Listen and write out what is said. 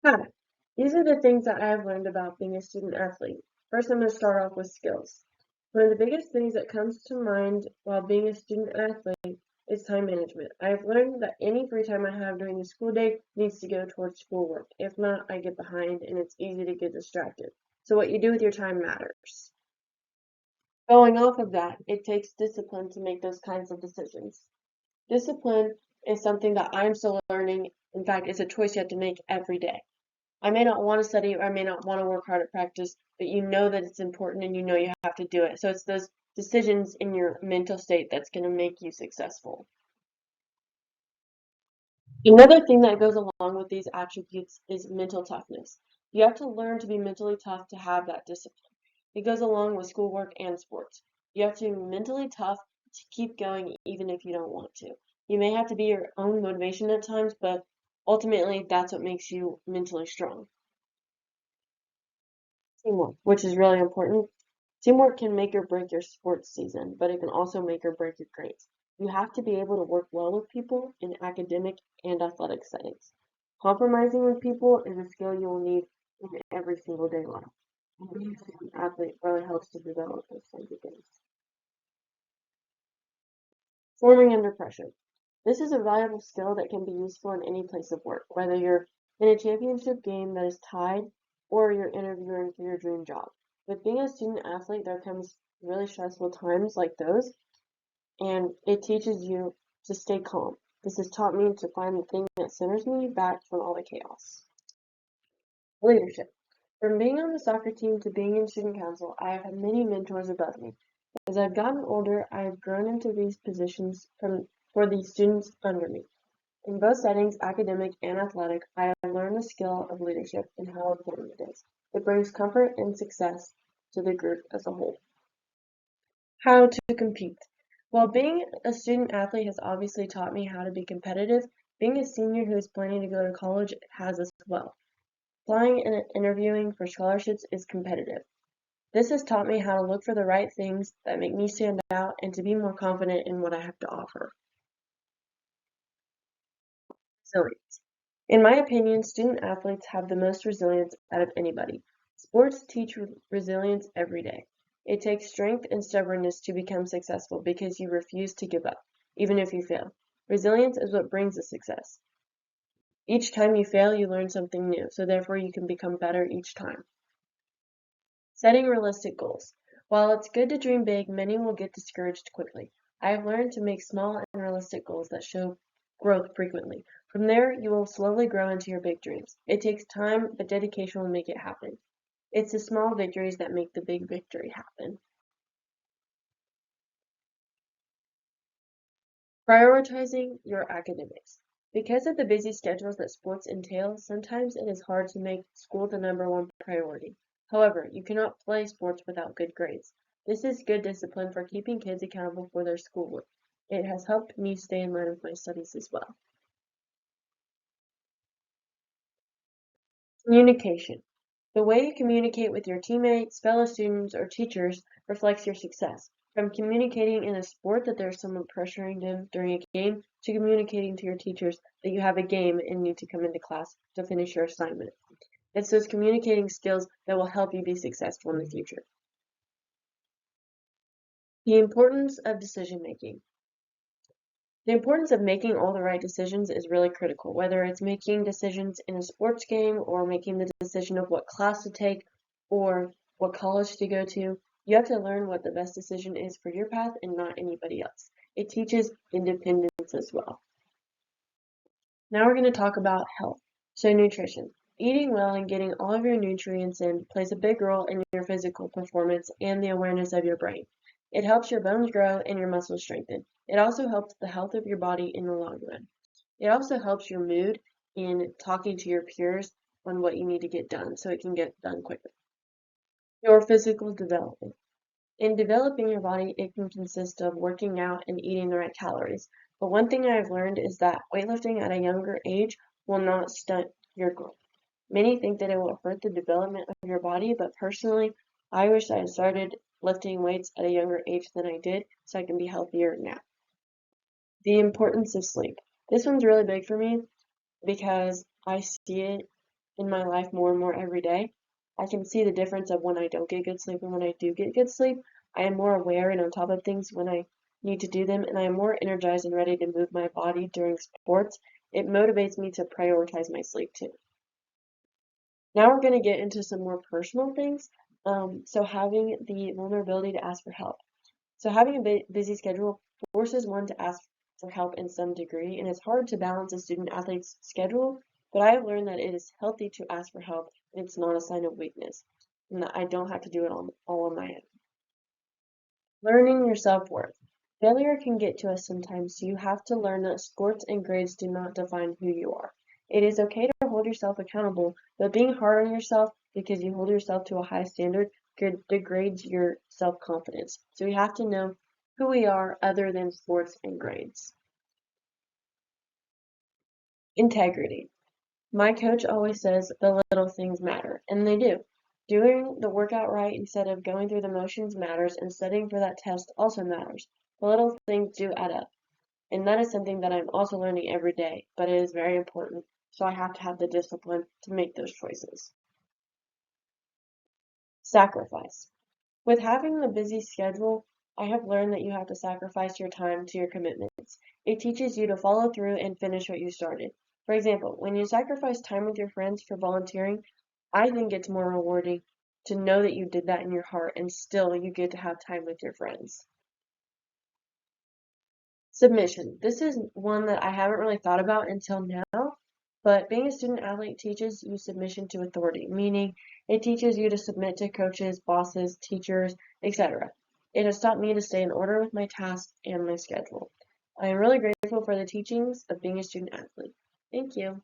Hi, these are the things that I have learned about being a student athlete. First, I'm going to start off with skills. One of the biggest things that comes to mind while being a student athlete is time management. I have learned that any free time I have during the school day needs to go towards schoolwork. If not, I get behind and it's easy to get distracted. So what you do with your time matters. Going off of that, it takes discipline to make those kinds of decisions. Discipline is something that I'm still learning. In fact, it's a choice you have to make every day. I may not want to study or I may not want to work hard at practice, but you know that it's important and you know you have to do it. So it's those decisions in your mental state that's going to make you successful. Another thing that goes along with these attributes is mental toughness. You have to learn to be mentally tough to have that discipline. It goes along with schoolwork and sports. You have to be mentally tough to keep going even if you don't want to. You may have to be your own motivation at times, but ultimately that's what makes you mentally strong. Teamwork, which is really important. Teamwork can make or break your sports season, but it can also make or break your grades. You have to be able to work well with people in academic and athletic settings. Compromising with people is a skill you will need in every single day life. And being a student athlete really helps to develop those kinds of things. Performing under pressure. This is a valuable skill that can be useful in any place of work, whether you're in a championship game that is tied or you're interviewing for your dream job. With being a student athlete, there comes really stressful times like those, and it teaches you to stay calm. This has taught me to find the thing that centers me back from all the chaos. Leadership. From being on the soccer team to being in student council, I have had many mentors above me. As I've gotten older, I have grown into these positions for the students under me. In both settings, academic and athletic, I have learned the skill of leadership and how important it is. It brings comfort and success to the group as a whole. How to compete. While being a student athlete has obviously taught me how to be competitive, being a senior who is planning to go to college has as well. Applying and interviewing for scholarships is competitive. This has taught me how to look for the right things that make me stand out and to be more confident in what I have to offer. Resilience. In my opinion, student athletes have the most resilience out of anybody. Sports teach resilience every day. It takes strength and stubbornness to become successful because you refuse to give up, even if you fail. Resilience is what brings the success. Each time you fail, you learn something new, so therefore you can become better each time. Setting realistic goals. While it's good to dream big, many will get discouraged quickly. I have learned to make small and realistic goals that show growth frequently. From there, you will slowly grow into your big dreams. It takes time, but dedication will make it happen. It's the small victories that make the big victory happen. Prioritizing your academics. Because of the busy schedules that sports entail, sometimes it is hard to make school the #1 priority. However, you cannot play sports without good grades. This is good discipline for keeping kids accountable for their schoolwork. It has helped me stay in line with my studies as well. Communication. The way you communicate with your teammates, fellow students, or teachers reflects your success. From communicating in a sport that there's someone pressuring them during a game to communicating to your teachers that you have a game and need to come into class to finish your assignment. It's those communicating skills that will help you be successful in the future. The importance of decision making. The importance of making all the right decisions is really critical, whether it's making decisions in a sports game or making the decision of what class to take or what college to go to. You have to learn what the best decision is for your path and not anybody else. It teaches independence as well. Now we're going to talk about health. So nutrition. Eating well and getting all of your nutrients in plays a big role in your physical performance and the awareness of your brain. It helps your bones grow and your muscles strengthen. It also helps the health of your body in the long run. It also helps your mood in talking to your peers on what you need to get done so it can get done quicker. Your physical development. In developing your body, it can consist of working out and eating the right calories. But one thing I've learned is that weightlifting at a younger age will not stunt your growth. Many think that it will hurt the development of your body, but personally, I wish I had started lifting weights at a younger age than I did so I can be healthier now. The importance of sleep. This one's really big for me because I see it in my life more and more every day. I can see the difference of when I don't get good sleep and when I do get good sleep. I am more aware and on top of things when I need to do them, and I am more energized and ready to move my body during sports. It motivates me to prioritize my sleep too. Now we're going to get into some more personal things. So having the vulnerability to ask for help. So having a busy schedule forces one to ask for help in some degree, and it's hard to balance a student athlete's schedule, but I have learned that it is healthy to ask for help, and it's not a sign of weakness, and that I don't have to do it all on my own. Learning your self-worth. Failure can get to us sometimes, so you have to learn that scores and grades do not define who you are. It is okay to hold yourself accountable, but being hard on yourself because you hold yourself to a high standard degrades your self-confidence. So we have to know who we are other than sports and grades. Integrity. My coach always says the little things matter, and they do. Doing the workout right instead of going through the motions matters, and studying for that test also matters. The little things do add up, and that is something that I'm also learning every day, but it is very important, so I have to have the discipline to make those choices. Sacrifice. With having a busy schedule, I have learned that you have to sacrifice your time to your commitments. It teaches you to follow through and finish what you started. For example, when you sacrifice time with your friends for volunteering, I think it's more rewarding to know that you did that in your heart and still you get to have time with your friends. Submission. This is one that I haven't really thought about until now, but being a student athlete teaches you submission to authority, meaning it teaches you to submit to coaches, bosses, teachers, etc. It has taught me to stay in order with my tasks and my schedule. I am really grateful for the teachings of being a student athlete. Thank you.